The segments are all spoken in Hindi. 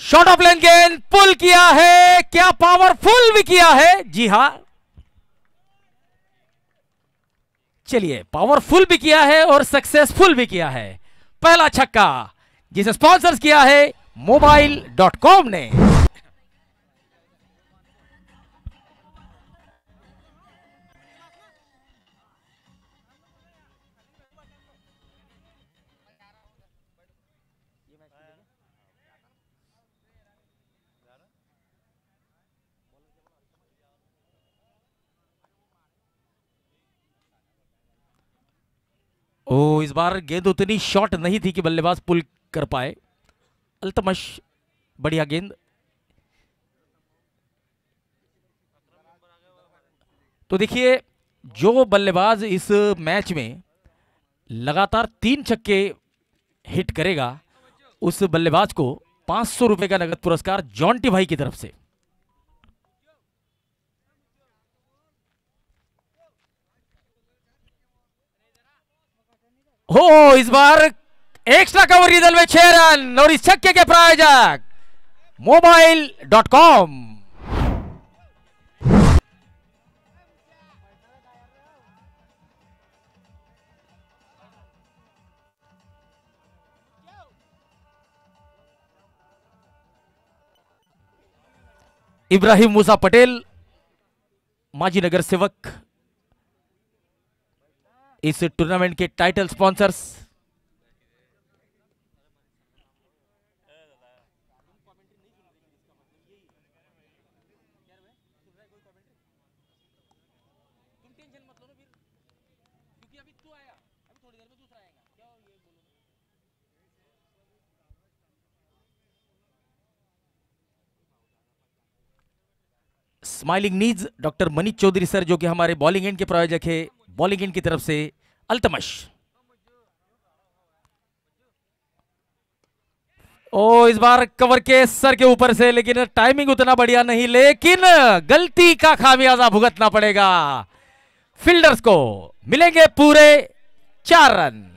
शॉट ऑफ लेंथ गेंद पुल किया है, क्या पावरफुल भी किया है। जी हां, चलिए, पावरफुल भी किया है और सक्सेसफुल भी किया है। पहला छक्का जिसे स्पॉन्सर्स किया है Mobile.com ने। ओ, इस बार गेंद उतनी शॉर्ट नहीं थी कि बल्लेबाज पुल कर पाए। अल्तमश, बढ़िया गेंद। तो देखिए, जो बल्लेबाज इस मैच में लगातार 3 छक्के हिट करेगा, उस बल्लेबाज को 500 रुपए का नगद पुरस्कार जॉन्टी भाई की तरफ से। हो, इस बार एक्स्ट्रा कवर दल में 6 रन और इस छक्के के प्रायोजक Mobile.com। इब्राहिम मूसा पटेल, माजी नगर सेवक, इस टूर्नामेंट के title sponsors. Smiling needs doctor Manish Chaudhary sir, जो कि हमारे बॉलिंग एंड के प्रायोजक है। बॉलिंग एंड की तरफ से अल्तमश। ओ, इस बार कवर के सर के ऊपर से, लेकिन टाइमिंग उतना बढ़िया नहीं, लेकिन गलती का खामियाजा भुगतना पड़ेगा। फील्डर्स को मिलेंगे पूरे 4 रन।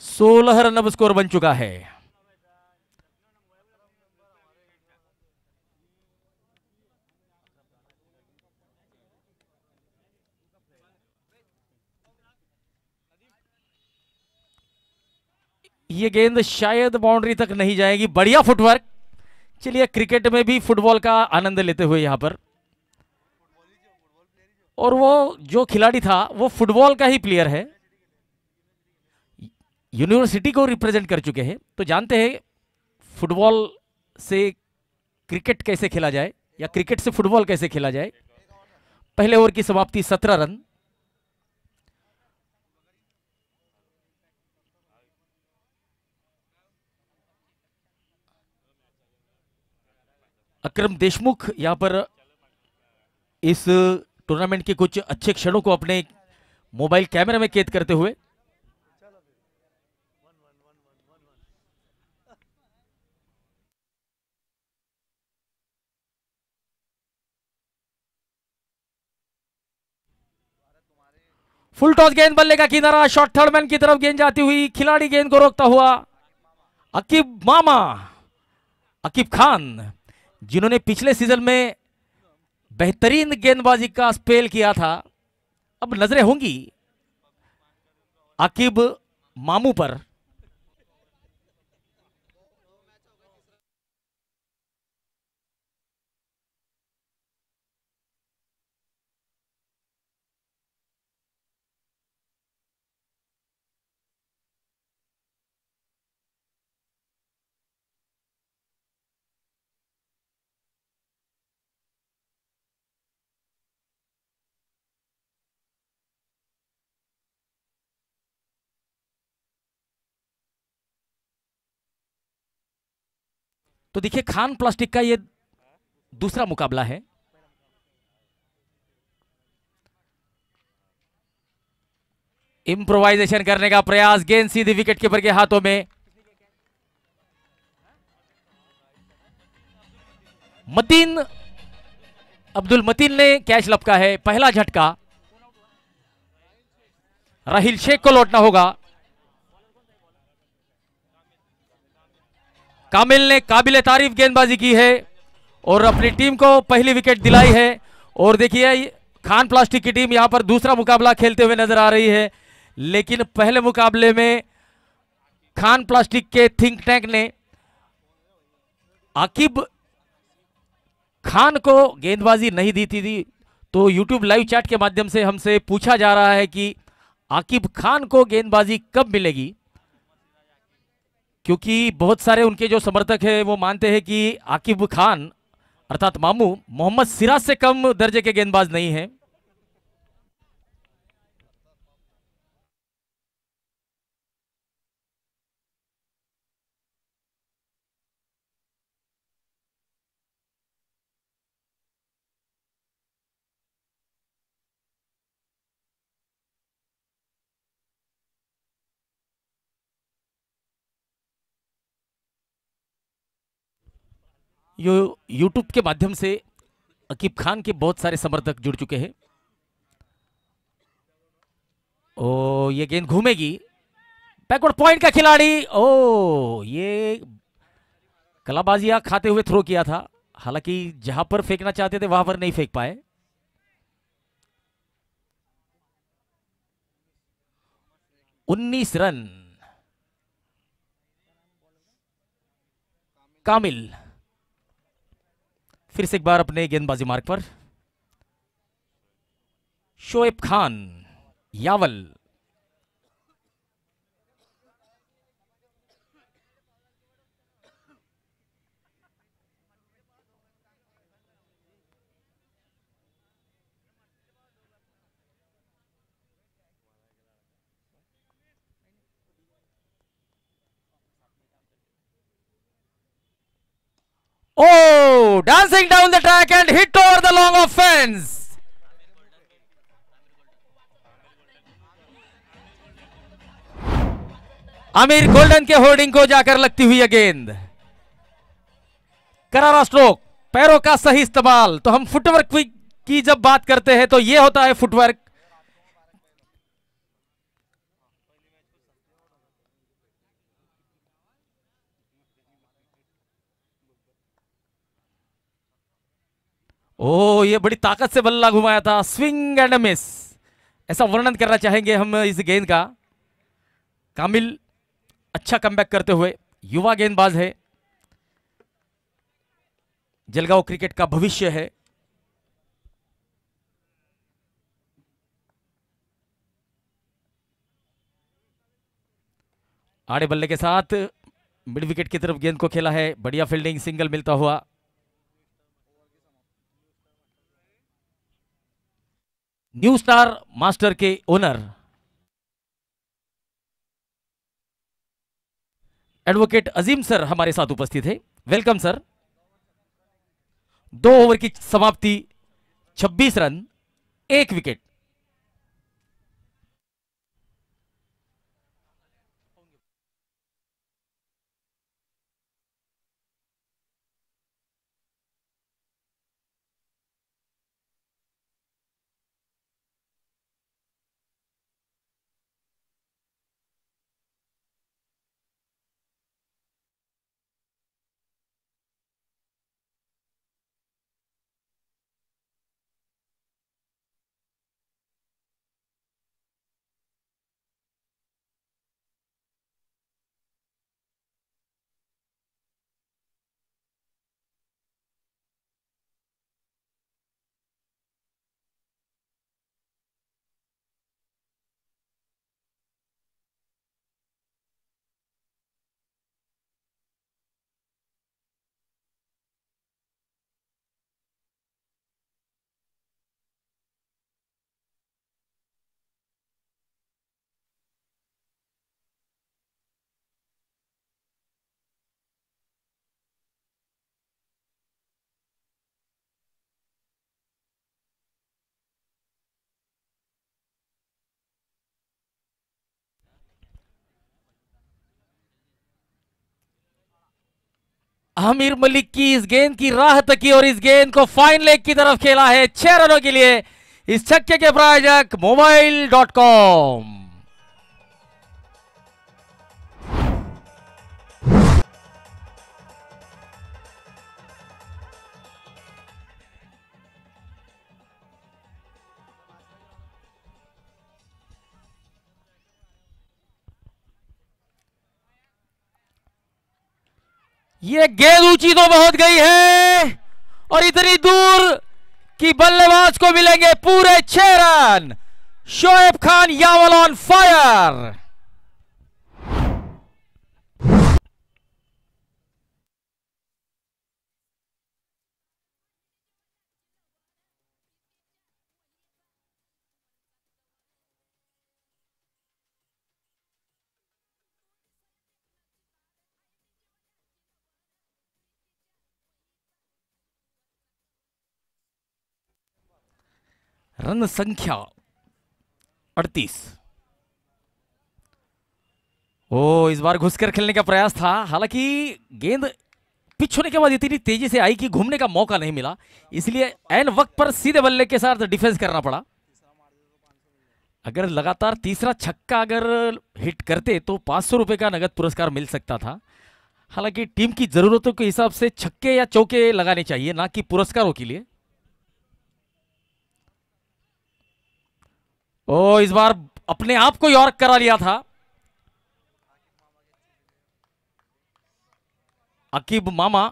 सोलह रन अब स्कोर बन चुका है। ये गेंद शायद बाउंड्री तक नहीं जाएगी। बढ़िया फुटवर्क। चलिए, क्रिकेट में भी फुटबॉल का आनंद लेते हुए यहां पर, और वो जो खिलाड़ी था वो फुटबॉल का ही प्लेयर है, यूनिवर्सिटी को रिप्रेजेंट कर चुके हैं, तो जानते हैं फुटबॉल से क्रिकेट कैसे खेला जाए या क्रिकेट से फुटबॉल कैसे खेला जाए। पहले ओवर की समाप्ति 17 रन। अक्रम देशमुख यहां पर इस टूर्नामेंट के कुछ अच्छे क्षणों को अपने मोबाइल कैमरे में कैद करते हुए। फुल टॉस गेंद, बल्ले का किनारा, शॉर्ट थर्ड मैन की तरफ गेंद जाती हुई, खिलाड़ी गेंद को रोकता हुआ अकीब मामा, अकीब खान, जिन्होंने पिछले सीजन में बेहतरीन गेंदबाजी का स्पेल किया था। अब नजरें होंगी अकीब मामू पर। तो देखिए, खान प्लास्टिक का ये दूसरा मुकाबला है। इंप्रोवाइजेशन करने का प्रयास, गेंद सीधी विकेट कीपर के हाथों में। मतीन अब्दुल मतीन ने कैच लपका है, पहला झटका। राहिल शेख को लौटना होगा। कामिल ने काबिल तारीफ गेंदबाजी की है और अपनी टीम को पहली विकेट दिलाई है। और देखिए खान प्लास्टिक की टीम यहां पर दूसरा मुकाबला खेलते हुए नजर आ रही है, लेकिन पहले मुकाबले में खान प्लास्टिक के थिंक टैंक ने आकिब खान को गेंदबाजी नहीं दी थी। तो यूट्यूब लाइव चैट के माध्यम से हमसे पूछा जा रहा है कि आकिब खान को गेंदबाजी कब मिलेगी, क्योंकि बहुत सारे उनके जो समर्थक हैं वो मानते हैं कि आकिब खान अर्थात मामू मोहम्मद सिराज से कम दर्जे के गेंदबाज नहीं हैं। यो यूट्यूब के माध्यम से आकिब खान के बहुत सारे समर्थक जुड़ चुके हैं। ओ ये गेंद घूमेगी, बैकवर्ड पॉइंट का खिलाड़ी। ओ ये कलाबाजियां खाते हुए थ्रो किया था, हालांकि जहां पर फेंकना चाहते थे वहां पर नहीं फेंक पाए। 19 रन। कामिल फिर से एक बार अपने गेंदबाजी मार्ग पर। Shoaib Khan, Yawal, oh dancing down the track and hit over the long off fence. Aamir golden के होर्डिंग को जाकर लगती हुई यह गेंद। करारा स्ट्रोक, पैरों का सही इस्तेमाल। तो हम फुटवर्क की जब बात करते हैं तो यह होता है फुटवर्क। ओ ये बड़ी ताकत से बल्ला घुमाया था, स्विंग एंड मिस, ऐसा वर्णन करना चाहेंगे हम इस गेंद का। कामिल अच्छा कमबैक करते हुए, युवा गेंदबाज है, जलगांव क्रिकेट का भविष्य है। आड़े बल्ले के साथ मिड विकेट की तरफ गेंद को खेला है, बढ़िया फील्डिंग, सिंगल मिलता हुआ। न्यू स्टार मास्टर के ओनर एडवोकेट अजीम सर हमारे साथ उपस्थित है। Welcome sir. 2 ओवर की समाप्ति, 26 रन, 1 विकेट। आमिर मलिक की इस गेंद की राह तकी और इस गेंद को फाइन लेग की तरफ खेला है 6 रनों के लिए। इस छक्के के प्रायोजक मोबाइल.com। ये गेंद ऊंची तो बहुत गई है और इतनी दूर कि बल्लेबाज को मिलेंगे पूरे 6 run. Shoaib Khan Yawal on fire. Run संख्या 38। ओ, इस बार घुसकर खेलने का प्रयास था, हालांकि गेंद पिच होने के बाद इतनी तेजी से आई कि घूमने का मौका नहीं मिला, इसलिए एन वक्त पर सीधे बल्ले के साथ डिफेंस करना पड़ा। अगर लगातार तीसरा छक्का अगर हिट करते तो 500 रुपए का नगद पुरस्कार मिल सकता था। हालांकि टीम की जरूरतों के हिसाब से छक्के या चौके लगाने चाहिए, ना कि पुरस्कारों के लिए। ओ, इस बार अपने आप को यॉर्क करा लिया था अकीब मामा,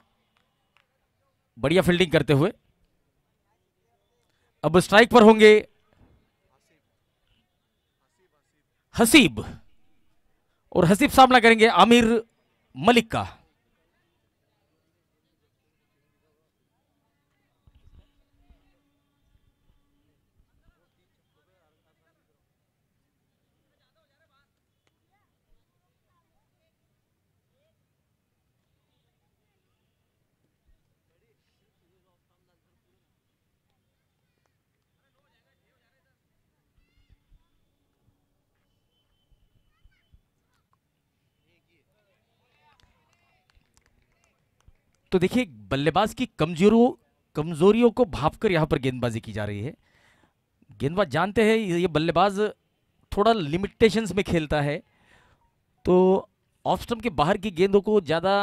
बढ़िया फील्डिंग करते हुए। अब स्ट्राइक पर होंगे हसीब और हसीब सामना करेंगे आमिर मलिक का। तो देखिए, बल्लेबाज की कमजोरियों को भांपकर यहां पर गेंदबाजी की जा रही है। गेंदबाज जानते हैं ये बल्लेबाज थोड़ा लिमिटेशंस में खेलता है, तो ऑफ स्टंप के बाहर की गेंदों को ज्यादा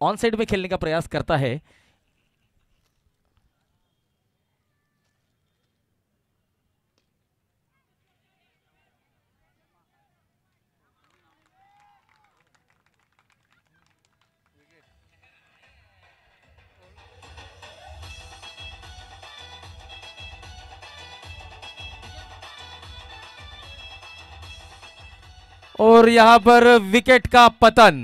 ऑन साइड में खेलने का प्रयास करता है। और यहां पर विकेट का पतन।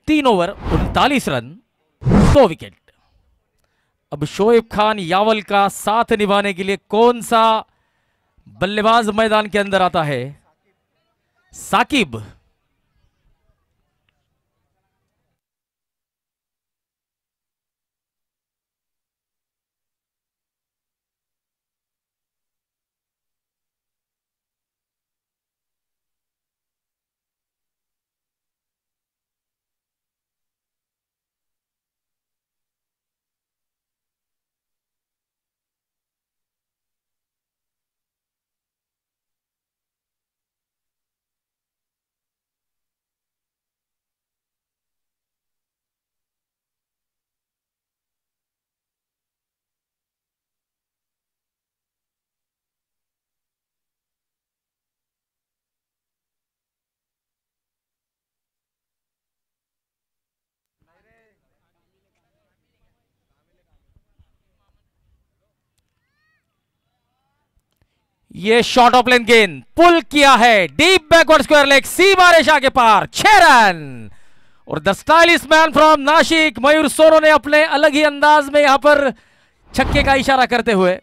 3 ओवर 39 रन, 2 विकेट। अब शोएब खान यावल का साथ निभाने के लिए कौन सा बल्लेबाज मैदान के अंदर आता है? साकिब। ये शॉर्ट ऑफ लेंथ गेंद पुल किया है, डीप बैकवर्ड स्क्वायर लेग, सीमा रेखा के पार, 6 रन। और the stylish man from Nashik Mayur सोनो ने अपने अलग ही अंदाज में यहां पर छक्के का इशारा करते हुए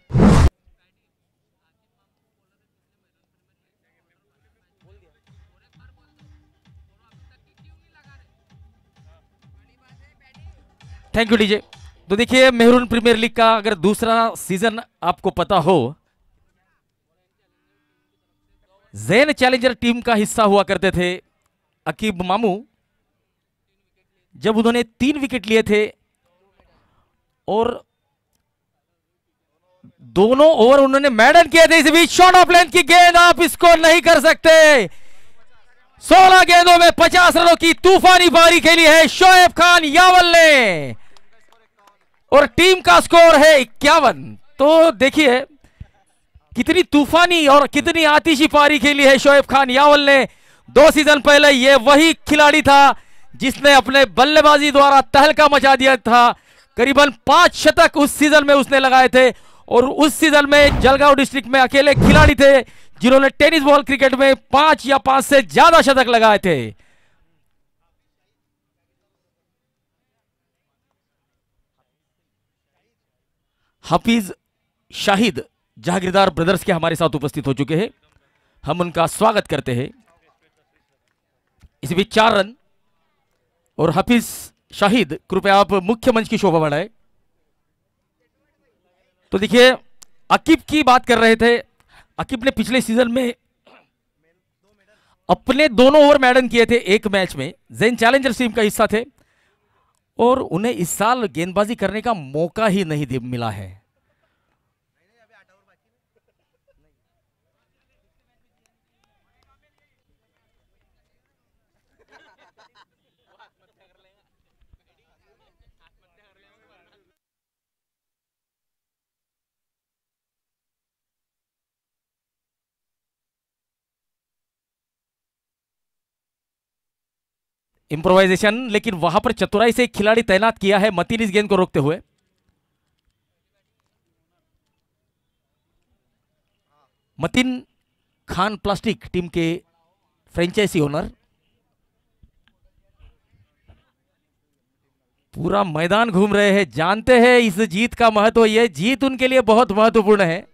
थैंक यू डीजे। तो देखिए, मेहरून प्रीमियर लीग का अगर दूसरा सीजन आपको पता हो, जैन चैलेंजर टीम का हिस्सा हुआ करते थे अकीब मामू, जब उन्होंने 3 विकेट लिए थे और दोनों ओवर उन्होंने मैडन किए थे। इस बीच शॉट ऑफ लेंथ की गेंद, आप इसको नहीं कर सकते। 16 गेंदों में 50 रनों की तूफानी पारी खेली है शोएब खान यावल ने और टीम का स्कोर है 51। तो देखिए कितनी तूफानी और कितनी आतिशी पारी खेली है शोएब खान यावल ने। 2 सीजन पहले ये वही खिलाड़ी था जिसने अपने बल्लेबाजी द्वारा तहलका मचा दिया था। करीबन 5 शतक उस सीजन में उसने लगाए थे और उस सीजन में जलगांव डिस्ट्रिक्ट में अकेले खिलाड़ी थे जिन्होंने टेनिस बॉल क्रिकेट में 5 या 5 से ज्यादा शतक लगाए थे। हाफिज शाहिद जहागीरदार ब्रदर्स के हमारे साथ उपस्थित हो चुके हैं, हम उनका स्वागत करते हैं। इस बीच 4 रन और हाफिज शाहिद कृपया आप मुख्य मंच की शोभा बढ़ाएं। तो देखिए अकीब की बात कर रहे थे। अकीब ने पिछले सीजन में अपने दोनों ओवर मैडन किए थे एक मैच में, जैन चैलेंजर्स टीम का हिस्सा थे और उन्हें इस साल गेंदबाजी करने का मौका ही नहीं मिला है। इंप्रोवाइजेशन, लेकिन वहां पर चतुराई से एक खिलाड़ी तैनात किया है मतीन इस गेंद को रोकते हुए। मतीन खान प्लास्टिक टीम के फ्रेंचाइजी ओनर। पूरा मैदान घूम रहे हैं, जानते हैं इस जीत का महत्व। यह जीत उनके लिए बहुत महत्वपूर्ण है।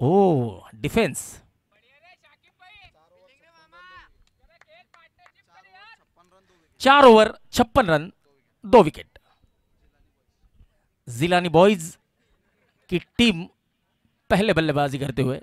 Oh defence, 4 over 56 run 2 wicket. Jilani boys की टीम पहले बल्लेबाजी करते हुए।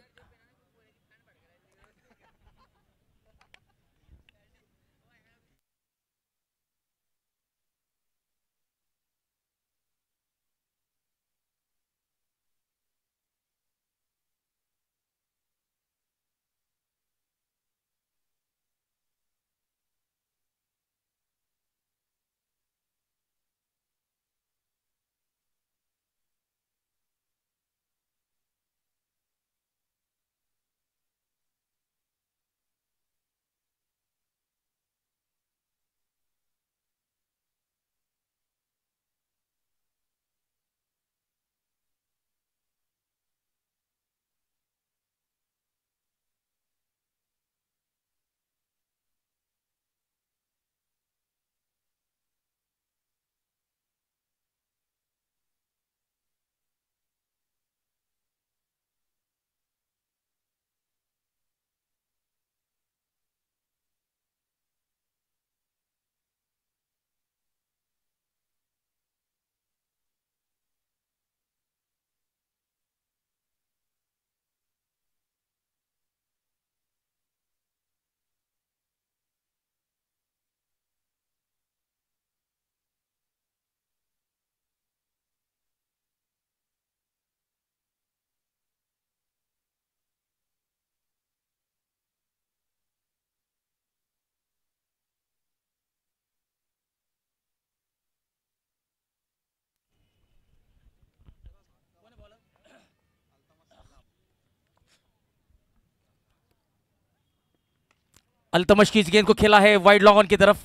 अल्तमश की इस गेंद को खेला है वाइड लॉन्ग ऑन की तरफ,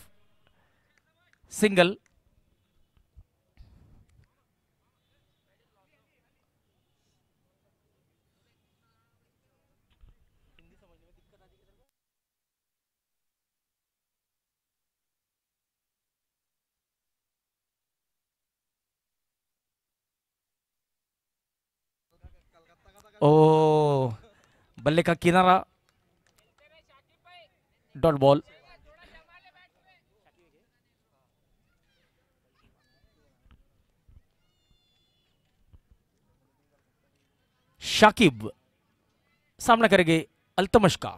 सिंगल। ओ बल्ले का किनारा, डॉट बॉल। शाकिब सामना करेंगे अल्तमश का।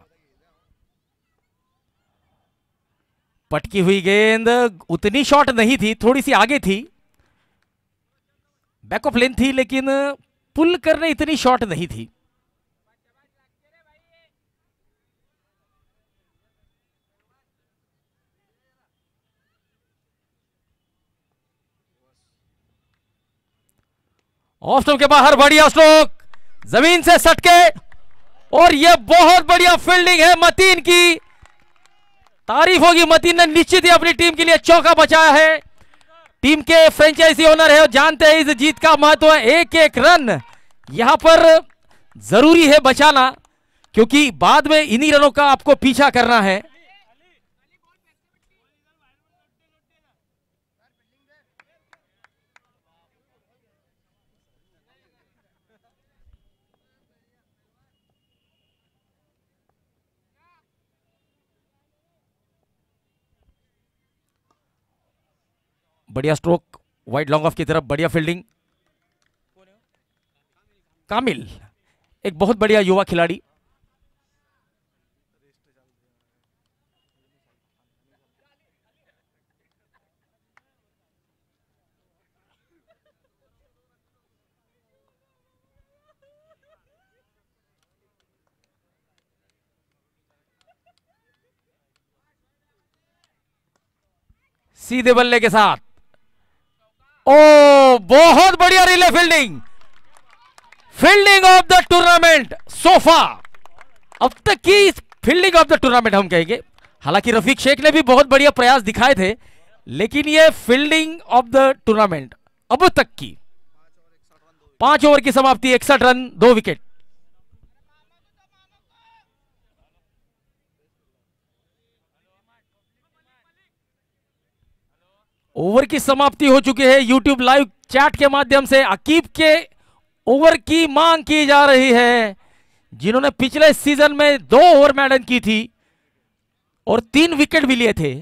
पटकी हुई गेंद, उतनी शॉट नहीं थी, थोड़ी सी आगे थी, बैक ऑफ लेन थी, लेकिन पुल करने इतनी शॉट नहीं थी। ऑफ स्टंप के बाहर बढ़िया स्ट्रोक, जमीन से सटके, और यह बहुत बढ़िया फील्डिंग है मतीन की। तारीफ होगी, मतीन ने निश्चित ही अपनी टीम के लिए चौका बचाया है। टीम के फ्रेंचाइजी ओनर है और जानते हैं इस जीत का महत्व। एक एक रन यहां पर जरूरी है बचाना, क्योंकि बाद में इन्हीं रनों का आपको पीछा करना है। बढ़िया स्ट्रोक वाइड लॉन्ग ऑफ की तरफ, बढ़िया फील्डिंग। कामिल एक बहुत बढ़िया युवा खिलाड़ी। सीधे बल्ले के साथ, ओ बहुत बढ़िया relay fielding, fielding of the tournament sofa, अब तक की फील्डिंग ऑफ द टूर्नामेंट हम कहेंगे। हालांकि रफीक शेख ने भी बहुत बढ़िया प्रयास दिखाए थे, लेकिन ये फील्डिंग ऑफ द टूर्नामेंट अब तक की। 5 ओवर की समाप्ति, 61 रन, 2 विकेट। ओवर की समाप्ति हो चुकी है। यूट्यूब लाइव चैट के माध्यम से अकीब के ओवर की मांग की जा रही है, जिन्होंने पिछले सीजन में 2 ओवर मैडन की थी और 3 विकेट भी लिए थे।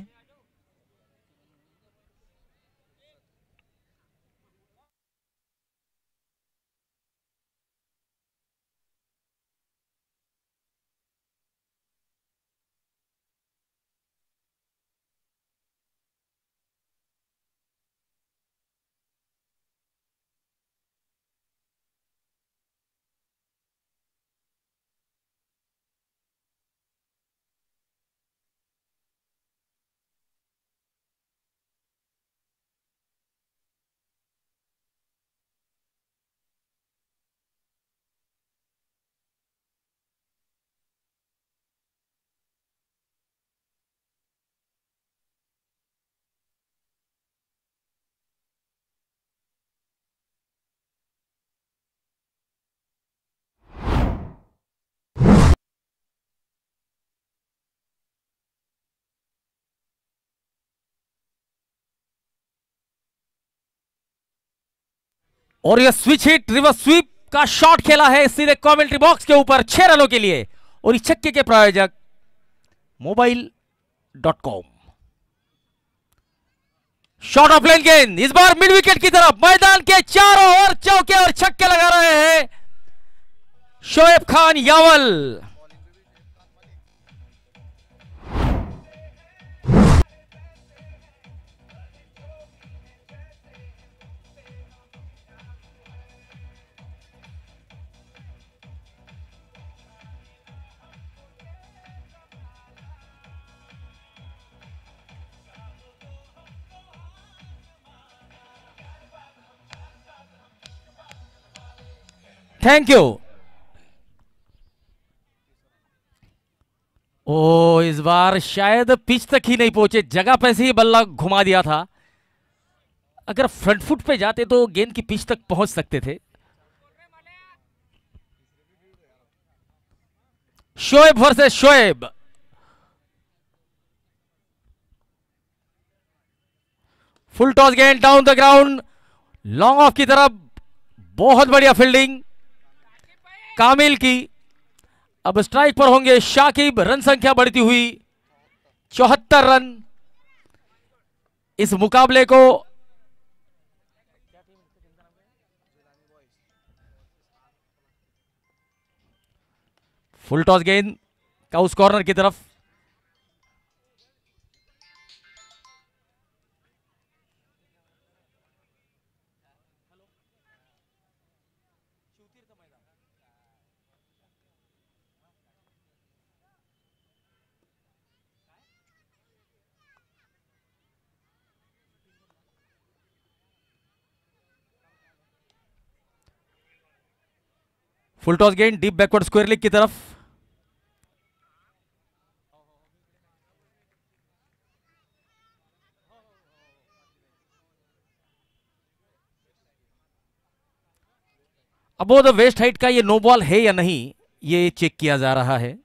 और यह स्विच हिट, रिवर्स स्वीप का शॉट खेला है सीधे कमेंट्री बॉक्स के ऊपर 6 रनों के लिए। और इस छक्के के प्रायोजक mobile.com। शॉट ऑफ लेन गेंद, इस बार मिड विकेट की तरफ, मैदान के चारों ओर चौके और छक्के लगा रहे हैं Shoaib Khan Yawal. Thank you. Oh इस बार शायद पिच तक ही नहीं पहुंचे, जगह पे से ही बल्ला घुमा दिया था। अगर फ्रंट फुट पे जाते तो गेंद की पिच तक पहुंच सकते थे। Shoaib versus Shoaib, full toss गेंद down the ground, long off की तरफ, बहुत बढ़िया फील्डिंग कामिल की। अब स्ट्राइक पर होंगे शाकिब, रन संख्या बढ़ती हुई 74 रन। इस मुकाबले को फुल टॉस गेंद का उस कॉर्नर की तरफ, फुल टॉस गेंद डीप बैकवर्ड स्क्वायर लेग की तरफ। अब वो वेस्ट हाइट का ये नो बॉल है या नहीं, ये चेक किया जा रहा है।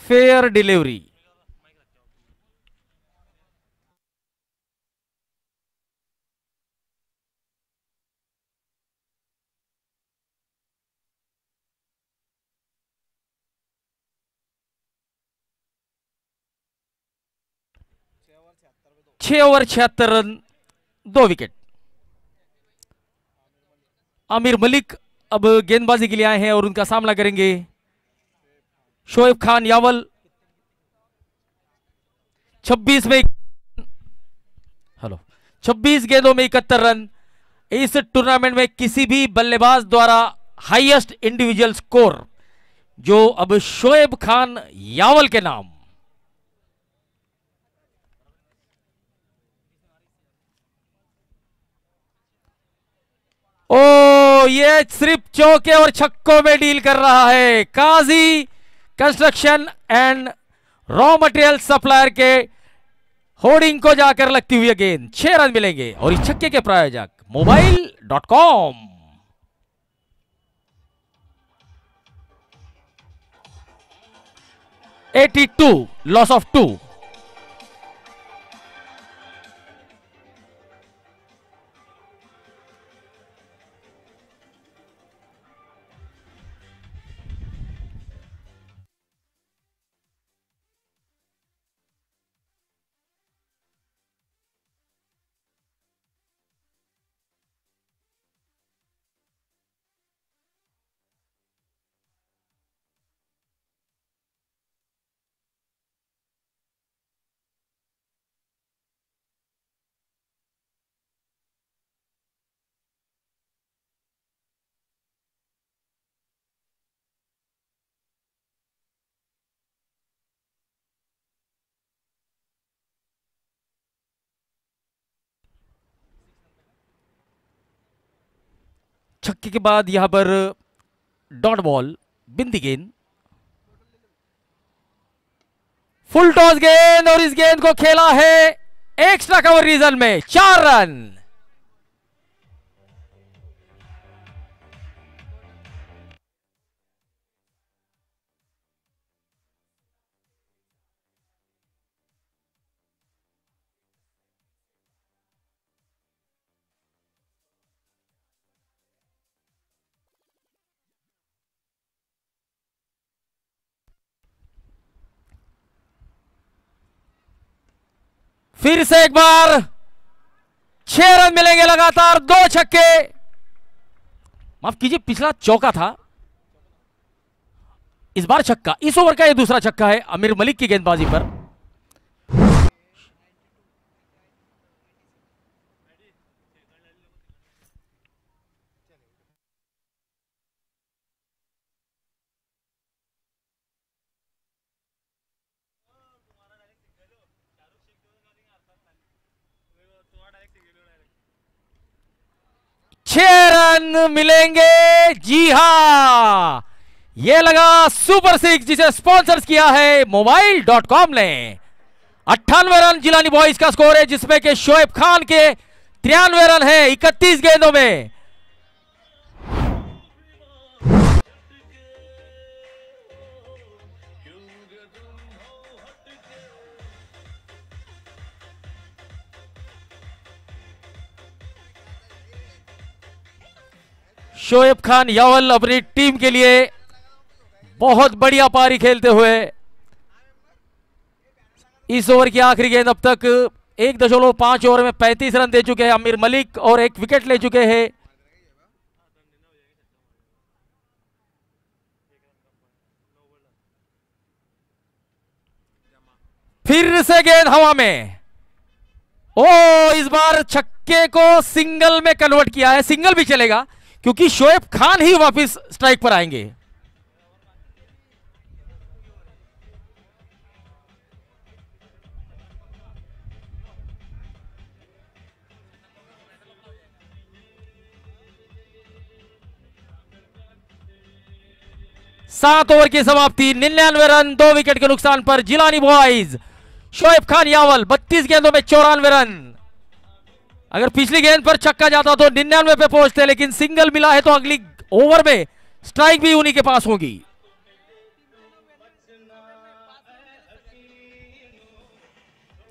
Fair delivery. छह over 76 run, 2 wicket. Aamir Malik अब गेंदबाजी के लिए आए हैं और उनका सामना करेंगे शोएब खान यावल। 26 में 26 गेंदों में 71 रन। इस टूर्नामेंट में किसी भी बल्लेबाज द्वारा हाईएस्ट इंडिविजुअल स्कोर जो अब शोएब खान यावल के नाम। ओ ये सिर्फ चौके और छक्कों में डील कर रहा है। Kazi construction and raw material supplier के होर्डिंग को जाकर लगती हुई गेंद। 6 रन मिलेंगे और इस छक्के के प्रायोजक मोबाइल.com। $82 लॉस ऑफ 2। छक्के के बाद यहां पर डॉट बॉल, बिंदी गेंद। फुल टॉस गेंद और इस गेंद को खेला है एक्स्ट्रा कवर रीजन में। 4 रन। फिर से एक बार 6 रन मिलेंगे लगातार, 2 छक्के। माफ कीजिए, पिछला चौका था, इस बार छक्का। इस ओवर का यह दूसरा छक्का है आमिर मलिक की गेंदबाजी पर। छह रन मिलेंगे। जी हां, यह लगा सुपर 6 जिसे स्पॉन्सर्स किया है मोबाइल.com ने। 98 रन जिलानी बॉयज का स्कोर है, जिसमें के शोएब खान के 93 रन है 31 गेंदों में। शोएब खान यावल अपनी टीम के लिए बहुत बढ़िया पारी खेलते हुए इस ओवर की आखिरी गेंद अब तक 1.5 ओवर में 35 रन दे चुके हैं आमिर मलिक और 1 विकेट ले चुके हैं। फिर से गेंद हवा में, ओ इस बार छक्के को सिंगल में कन्वर्ट किया है। सिंगल भी चलेगा क्योंकि शोएब खान ही वापस स्ट्राइक पर आएंगे। सात ओवर की समाप्ति, 99 रन 2 विकेट के नुकसान पर जिलानी बॉयज। शोएब खान यावल 32 गेंदों में 94 रन। अगर पिछली गेंद पर छक्का जाता तो 99 पे पहुंचते, लेकिन सिंगल मिला है तो अगली ओवर में स्ट्राइक भी उन्हीं के पास होगी।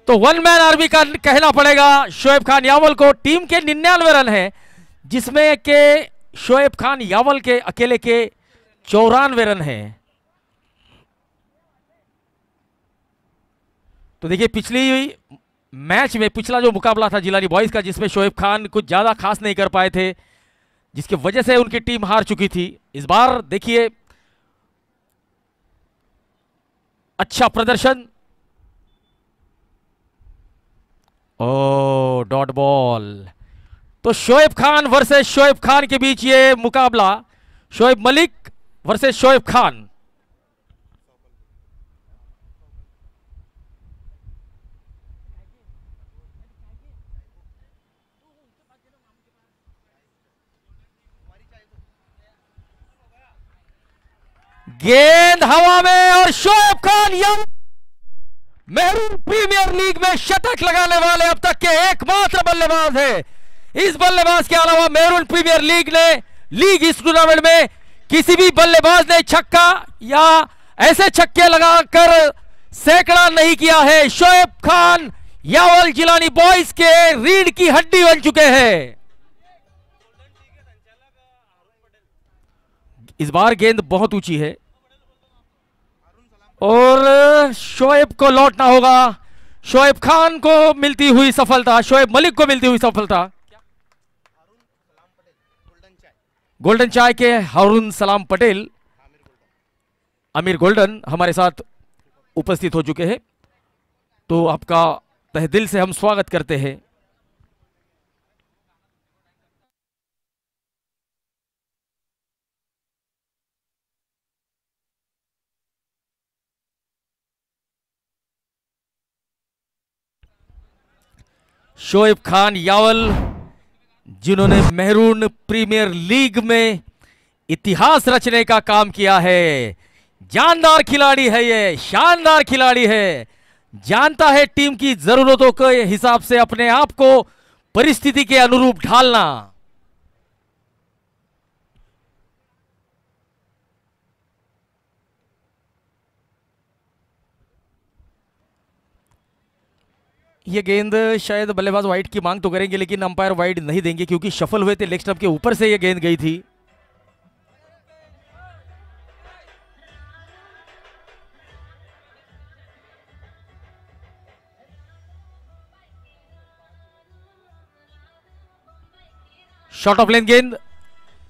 तो वन मैन आर्मी का कहना पड़ेगा शोएब खान यावल को। टीम के 99 रन है जिसमें के शोएब खान यावल के अकेले के 94 रन है। तो देखिए पिछली मैच में पिछला जो मुकाबला था जिलानी बॉयज का, जिसमें शोएब खान कुछ ज्यादा खास नहीं कर पाए थे, जिसकी वजह से उनकी टीम हार चुकी थी। इस बार देखिए अच्छा प्रदर्शन। Oh dot ball. तो शोएब खान वर्सेस शोएब खान के बीच ये मुकाबला, शोएब मलिक वर्सेस शोएब खान। गेंद हवा में और शोएब खान मेहरून प्रीमियर लीग में शतक लगाने वाले अब तक के एकमात्र बल्लेबाज है। इस बल्लेबाज के अलावा मेहरून प्रीमियर लीग इस टूर्नामेंट में किसी भी बल्लेबाज ने छक्का या ऐसे छक्के लगाकर सैकड़ा नहीं किया है। शोएब खान यावल जिलानी बॉयज के रीढ़ की हड्डी बन चुके हैं। इस बार गेंद बहुत ऊंची है और शोएब को लौटना होगा। शोएब खान को मिलती हुई सफलता, शोएब मलिक को मिलती हुई सफलता। गोल्डन चाय के हारून सलाम पटेल, आमिर गोल्डन हमारे साथ उपस्थित हो चुके हैं, तो आपका तहे दिल से हम स्वागत करते हैं। शोएब खान यावल जिन्होंने मेहरून प्रीमियर लीग में इतिहास रचने का काम किया है। जानदार खिलाड़ी है ये, शानदार खिलाड़ी है, जानता है टीम की जरूरतों के हिसाब से अपने आप को परिस्थिति के अनुरूप ढालना। ये गेंद शायद बल्लेबाज वाइड की मांग तो करेंगे, लेकिन अंपायर वाइड नहीं देंगे क्योंकि शफल हुए थे, लेग स्टंप के ऊपर से ये गेंद गई थी। शॉर्ट ऑफ लेन गेंद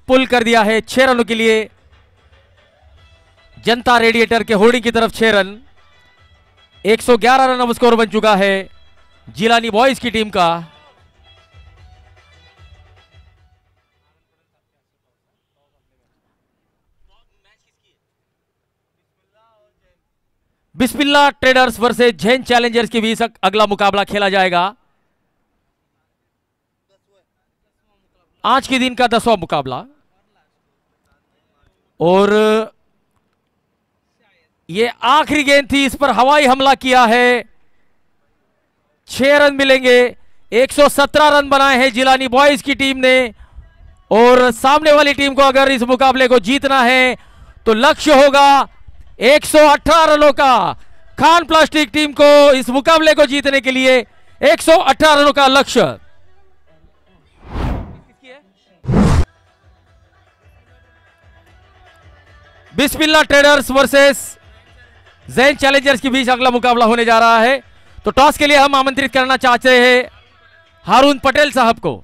पुल कर दिया है 6 रनों के लिए। जनता रेडिएटर के होर्डिंग की तरफ 6 रन, 111 रन अब स्कोर बन चुका है जिलानी बॉयज की टीम का। बिस्मिल्लाह ट्रेडर्स वर्सेस जैन चैलेंजर्स के बीच अगला मुकाबला खेला जाएगा। आज के दिन का 10वां मुकाबला, और ये आखिरी गेंद थी, इस पर हवाई हमला किया है। 6 रन मिलेंगे। 117 रन बनाए हैं जिलानी बॉयज की टीम ने, और सामने वाली टीम को अगर इस मुकाबले को जीतना है तो लक्ष्य होगा 118 रनों का। खान प्लास्टिक टीम को इस मुकाबले को जीतने के लिए 118 रनों का लक्ष्य। बिस्मिल्लाह ट्रेडर्स वर्सेस जैन चैलेंजर्स के बीच अगला मुकाबला होने जा रहा है। तो टॉस के लिए हम आमंत्रित करना चाहते हैं हारून पटेल साहब को।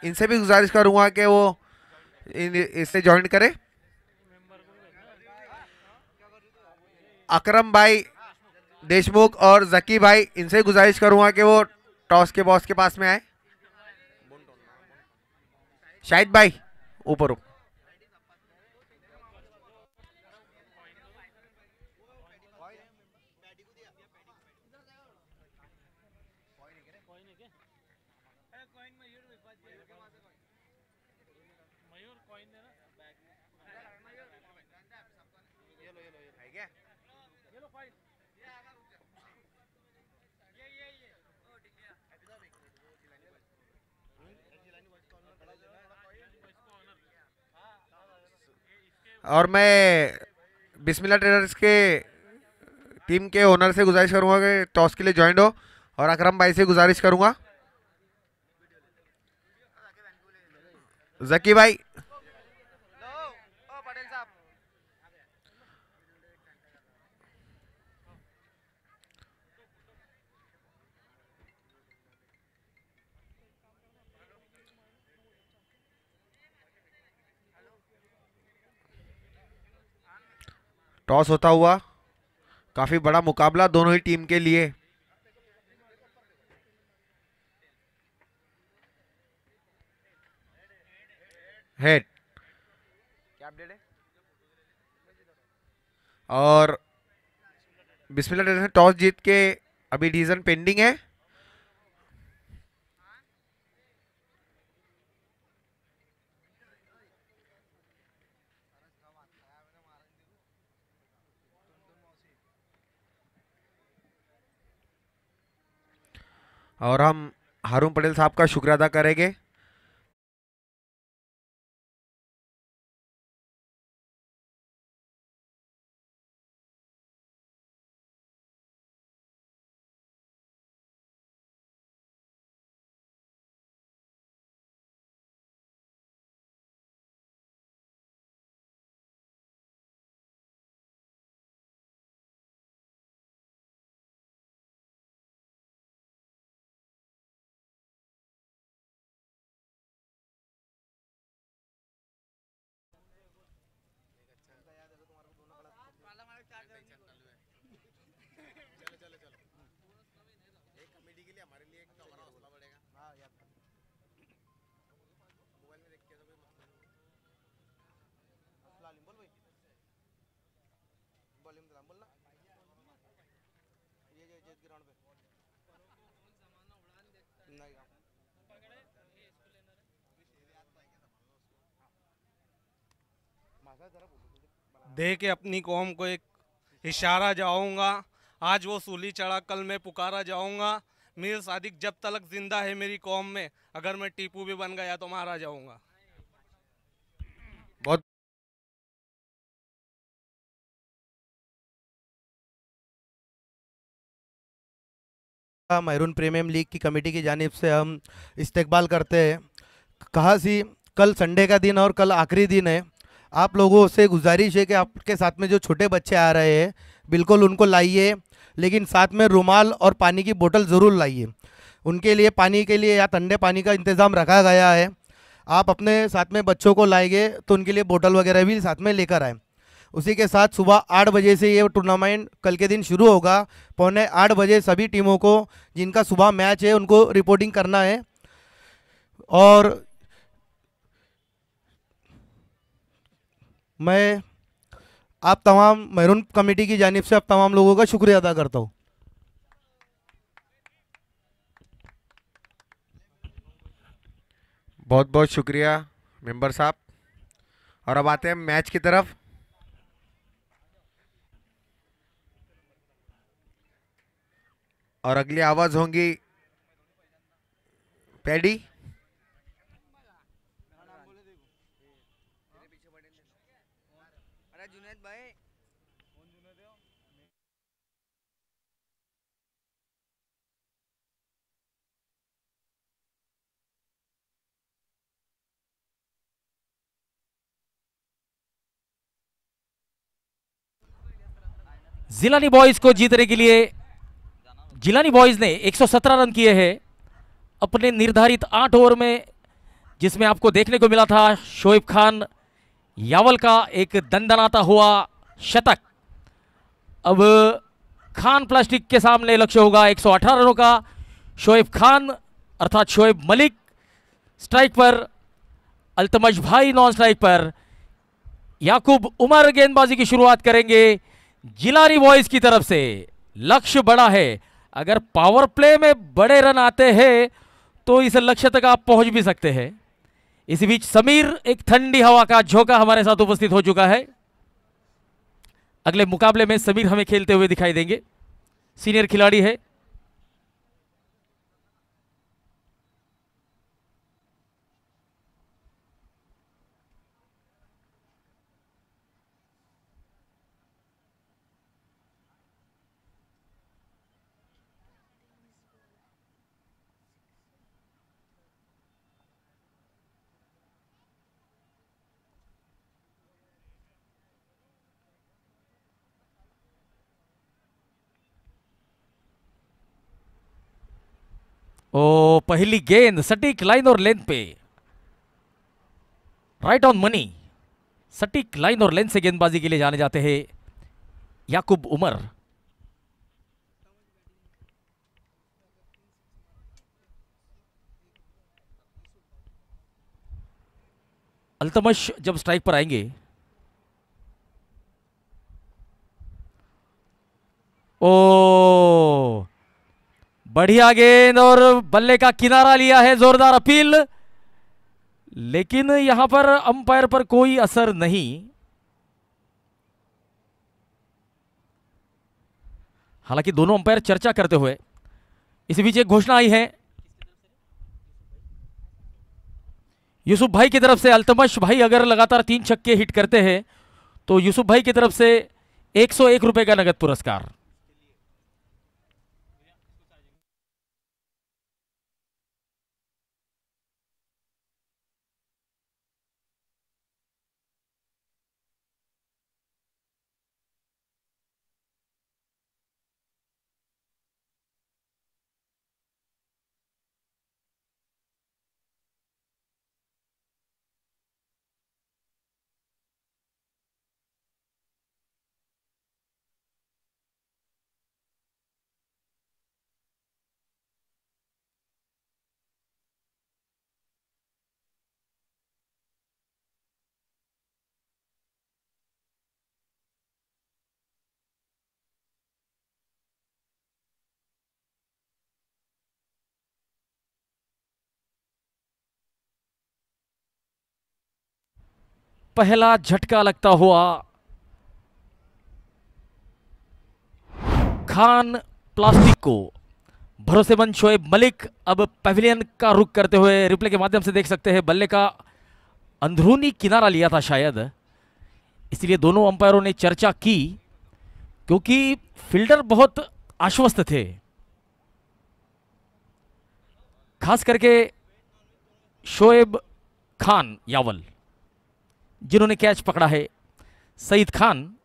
इनसे भी गुजारिश करूंगा कि वो इससे ज्वाइन करें। अकरम भाई देशमुख और जकी भाई, इनसे गुजारिश करूंगा कि वो टॉस के बॉस के पास में आए। शाहिद भाई ऊपर और मैं बिस्मिल्लाह ट्रेडर्स के टीम के ओनर से गुजारिश करूंगा कि टॉस के लिए ज्वाइन हो, और अकरम भाई से गुजारिश करूंगा। जकी भाई टॉस होता हुआ काफी बड़ा मुकाबला दोनों ही टीम के लिए। हेड क्या अपडेट है? और बिस्मिल्लाह ट्रेडर्स ने टॉस जीत के अभी डिसीजन पेंडिंग है। और हम हारून पटेल साहब का शुक्र अदा करेंगे। दे के अपनी कौम को एक इशारा जाऊंगा, आज वो सूली चढ़ा कल मैं पुकारा जाऊंगा। मीर सादिक जब तक जिंदा है मेरी कौम में, अगर मैं टीपू भी बन गया तो मारा जाऊंगा। बहुत मैरून प्रीमियम लीग की कमेटी की जानिब से हम इस्तकबाल करते हैं। कहा सी कल संडे का दिन और कल आखिरी दिन है, आप लोगों से गुजारिश है कि आपके साथ में जो छोटे बच्चे आ रहे हैं बिल्कुल उनको लाइए, लेकिन साथ में रुमाल और पानी की बोतल ज़रूर लाइए। उनके लिए पानी के लिए या ठंडे पानी का इंतज़ाम रखा गया है। आप अपने साथ में बच्चों को लाएंगे तो उनके लिए बोतल वगैरह भी साथ में लेकर आए। उसी के साथ सुबह 8 बजे से ये टूर्नामेंट कल के दिन शुरू होगा। 7:45 सभी टीमों को जिनका सुबह मैच है उनको रिपोर्टिंग करना है। और मैं आप तमाम मैरून कमेटी की जानिब से आप तमाम लोगों का शुक्रिया अदा करता हूँ। बहुत बहुत शुक्रिया मेंबर साहब। और अब आते हैं मैच की तरफ। और अगली आवाज होंगी पैडी। जिलानी बॉयज को जीतने के लिए जिलानी बॉयज ने 117 रन किए हैं अपने निर्धारित 8 ओवर में, जिसमें आपको देखने को मिला था शोएब खान यावल का एक दंदनाता हुआ शतक। अब खान प्लास्टिक के सामने लक्ष्य होगा 118 रनों का। शोएब खान अर्थात शोएब मलिक स्ट्राइक पर, अल्तमश भाई नॉन स्ट्राइक पर, याकूब उमर गेंदबाजी की शुरुआत करेंगे जिलानी बॉयज की तरफ से। लक्ष्य बड़ा है, अगर पावर प्ले में बड़े रन आते हैं तो इस लक्ष्य तक आप पहुंच भी सकते हैं। इसी बीच समीर एक ठंडी हवा का झोंका हमारे साथ उपस्थित हो चुका है। अगले मुकाबले में समीर हमें खेलते हुए दिखाई देंगे, सीनियर खिलाड़ी है। ओ पहली गेंद सटीक लाइन और लेंथ पे, राइट ऑन मनी। सटीक लाइन और लेंथ से गेंदबाजी के लिए जाने जाते हैं याकूब उमर। अल्तमश जब स्ट्राइक पर आएंगे, ओ बढ़िया गेंद और बल्ले का किनारा लिया है, जोरदार अपील, लेकिन यहां पर अंपायर पर कोई असर नहीं। हालांकि दोनों अंपायर चर्चा करते हुए, इसी बीच एक घोषणा आई है यूसुफ भाई की तरफ से। अल्तमश भाई अगर लगातार 3 छक्के हिट करते हैं तो यूसुफ भाई की तरफ से 101 रुपए का नगद पुरस्कार। पहला झटका लगता हुआ खान प्लास्टिक को। भरोसेमंद शोएब मलिक अब पवेलियन का रुख करते हुए रिप्ले के माध्यम से देख सकते हैं, बल्ले का अंदरूनी किनारा लिया था शायद, इसलिए दोनों अंपायरों ने चर्चा की क्योंकि फील्डर बहुत आश्वस्त थे। खास करके शोएब खान यावल जिन्होंने कैच पकड़ा है। Saeed Khan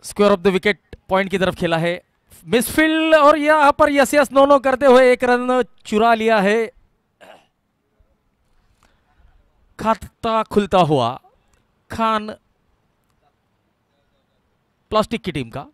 square off the wicket point की तरफ खेला है। मिसफील्ड और यहां पर यस यस नो नो करते हुए एक रन चुरा लिया है। खाता खुलता हुआ खान प्लास्टिक की टीम का।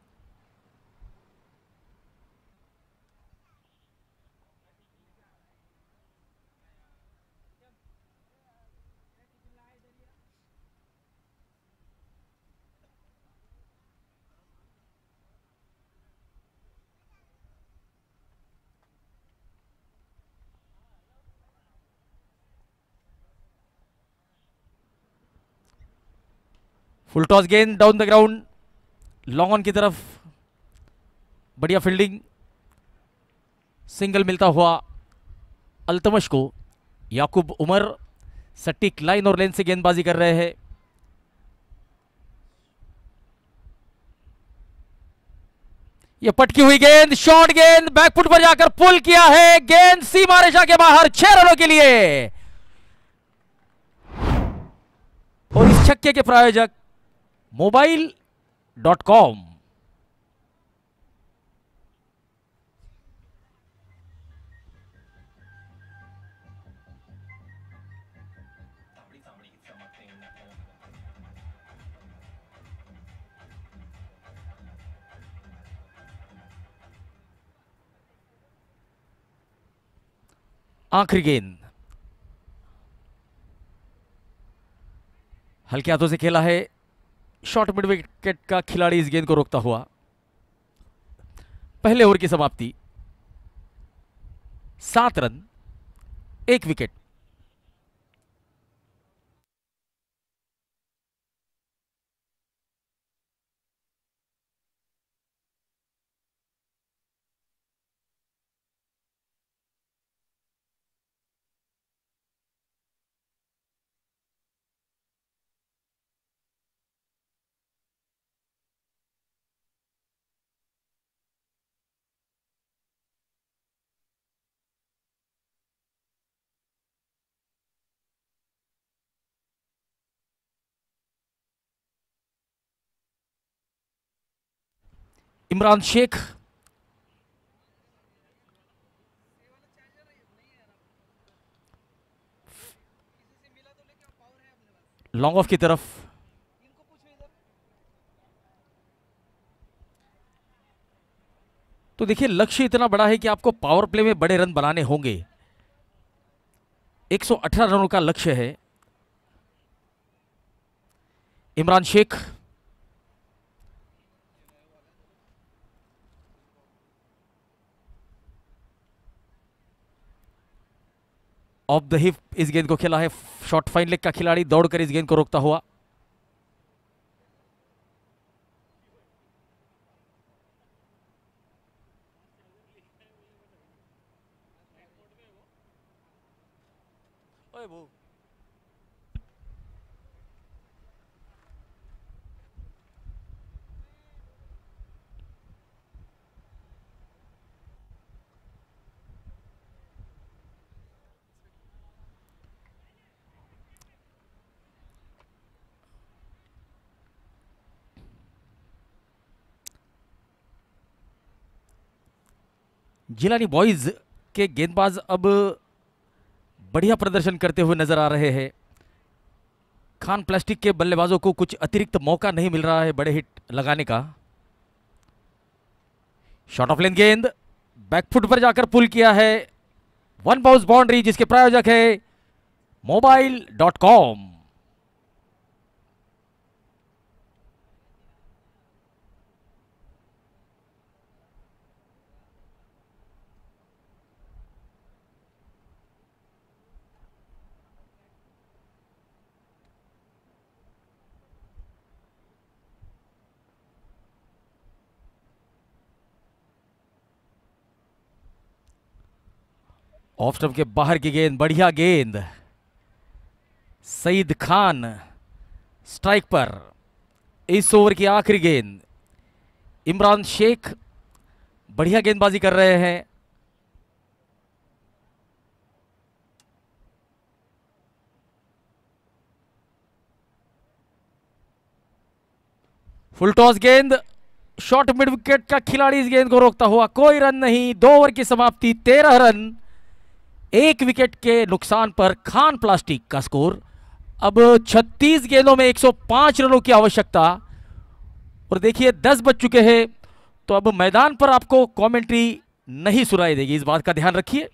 फुल टॉस गेंद down the ground, long on की तरफ, बढ़िया फील्डिंग, सिंगल मिलता हुआ अल्तमश को। याकूब उमर सटीक लाइन और लेन से गेंदबाजी कर रहे हैं। यह पटकी हुई गेंद, शॉर्ट गेंद, बैकफुट पर जाकर पुल किया है, गेंद सीमा रेखा के बाहर, 6 रनों के लिए। और इस छक्के के प्रायोजक मोबाइल.com। आखिरी गेंद हल्के हाथों से खेला है, शॉर्ट मिड विकेट का खिलाड़ी इस गेंद को रोकता हुआ। पहले ओवर की समाप्ति, 7 run 1 wicket. Imran Sheikh long off की तरफ, तो देखिए लक्ष्य इतना बड़ा है कि आपको पावर प्ले में बड़े रन बनाने होंगे। 118 रनों का लक्ष्य है। Imran Sheikh off the hip इस गेंद को खेला है, शॉर्ट फाइन लेग का खिलाड़ी दौड़कर इस गेंद को रोकता हुआ। जिलानी बॉयज के गेंदबाज अब बढ़िया प्रदर्शन करते हुए नजर आ रहे हैं। खान प्लास्टिक के बल्लेबाजों को कुछ अतिरिक्त मौका नहीं मिल रहा है बड़े हिट लगाने का। शॉर्ट ऑफ लेन गेंद बैकफुट पर जाकर पुल किया है, 1 बाउंस बाउंड्री, जिसके प्रायोजक है मोबाइल.com। ऑफ स्टंप के बाहर की गेंद, बढ़िया गेंद। सईद खान स्ट्राइक पर। इस ओवर की आखिरी गेंद। इमरान शेख बढ़िया गेंदबाजी कर रहे हैं। फुल टॉस गेंद, शॉर्ट मिड विकेट का खिलाड़ी इस गेंद को रोकता हुआ, कोई रन नहीं। 2 ओवर की समाप्ति, 13 रन, 1 विकेट के नुकसान पर खान प्लास्टिक का स्कोर। अब 36 गेंदों में 105 रनों की आवश्यकता। और देखिए 10 बज चुके हैं, तो अब मैदान पर आपको कमेंट्री नहीं सुनाई देगी, इस बात का ध्यान रखिए।